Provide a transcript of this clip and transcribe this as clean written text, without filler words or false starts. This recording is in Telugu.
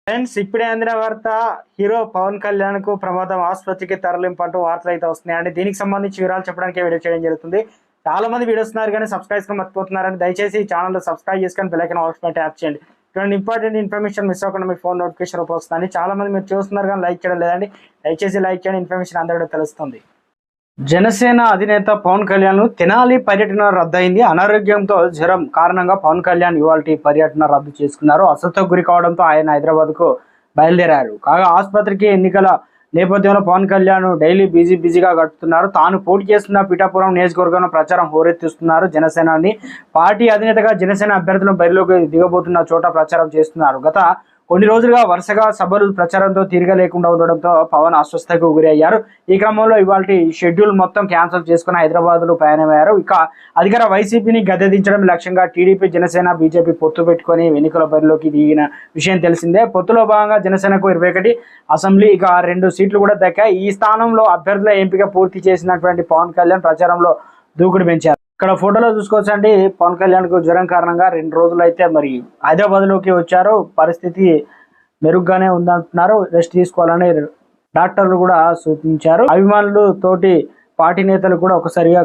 ఫ్రెండ్స్, ఇప్పుడే అందిన వార్త. హీరో పవన్ కళ్యాణ్ కు ప్రమాదం, ఆసుపత్రికి తరలింపు అంటూ వార్తలు అయితే వస్తున్నాయండి. దీనికి సంబంధించి వివరాలు చెప్పడానికి వీడియో చేయడం జరుగుతుంది. చాలా మంది వీడియోస్ ఉన్నారు కానీ సబ్స్క్రైబ్ మర్చిపోతున్నారని దయచేసి ఈ ఛానల్ సబ్స్క్రైబ్ చేసుకొని బెల్ ఐకాన్ ఆల్ ట్యాప్ చేయండి. ఇటువంటి ఇంపార్టెంట్ ఇన్ఫర్మేషన్ మిస్ అవ్వకుండా మీ ఫోన్ నోటిఫికేషన్ రూపం వస్తుంది. చాలా మంది మీరు చూస్తున్నారు కానీ లైక్ చేయడం లేదండి. దయచేసి లైక్ చేయండి, ఇన్ఫర్మేషన్ అందరికీ తెలుస్తుంది. జనసేన అధినేత పవన్ కళ్యాణ్ తెనాలి పర్యటన రద్దయింది. అనారోగ్యంతో జ్వరం కారణంగా పవన్ కళ్యాణ్ ఇవాల్టి పర్యటన రద్దు చేసుకున్నారు. అస్వస్థకు గురి కావడంతో ఆయన హైదరాబాద్ కు బయలుదేరారు. కాగా ఆసుపత్రికి ఎన్నికల నేపథ్యంలో పవన్ కళ్యాణ్ డైలీ బిజీగా గడుపుతున్నారు. తాను పోటీ చేస్తున్న పిఠాపురం నియోజకవర్గంలో ప్రచారం హోరెత్తిస్తున్నారు. జనసేనాని పార్టీ అధినేతగా జనసేన అభ్యర్థులను బరిలోకి దిగబోతున్న చోట ప్రచారం చేస్తున్నారు. గత కొన్ని రోజులుగా వరుసగా సభలు ప్రచారంతో తీరిక లేకుండా ఉండడంతో పవన్ అస్వస్థకు గురి అయ్యారు. ఈ క్రమంలో ఇవాళ షెడ్యూల్ మొత్తం క్యాన్సిల్ చేసుకుని హైదరాబాద్ లో ప్రయాణమయ్యారు. ఇక అధికార వైసీపీని గద్దెదించడం లక్ష్యంగా టీడీపీ, జనసేన, బీజేపీ పొత్తు పెట్టుకుని ఎన్నికల బరిలోకి దిగిన విషయం తెలిసిందే. పొత్తులో భాగంగా జనసేనకు 21 అసెంబ్లీ, ఇక 2 సీట్లు కూడా దక్కాయి. ఈ స్థానంలో అభ్యర్థుల ఎంపిక పూర్తి చేసినటువంటి పవన్ కళ్యాణ్ ప్రచారంలో దూకుడు పెంచారు. ఇక్కడ ఫోటోలో చూసుకోవచ్చు అండి, పవన్ కళ్యాణ్ కు జ్వరం కారణంగా 2 రోజులు అయితే మరి హైదరాబాద్ లోకి వచ్చారు. పరిస్థితి మెరుగ్గానే ఉందంటున్నారు. రెస్ట్ తీసుకోవాలని డాక్టర్లు కూడా సూచించారు. అభిమానులు తోటి పార్టీ నేతలు కూడా ఒకసారిగా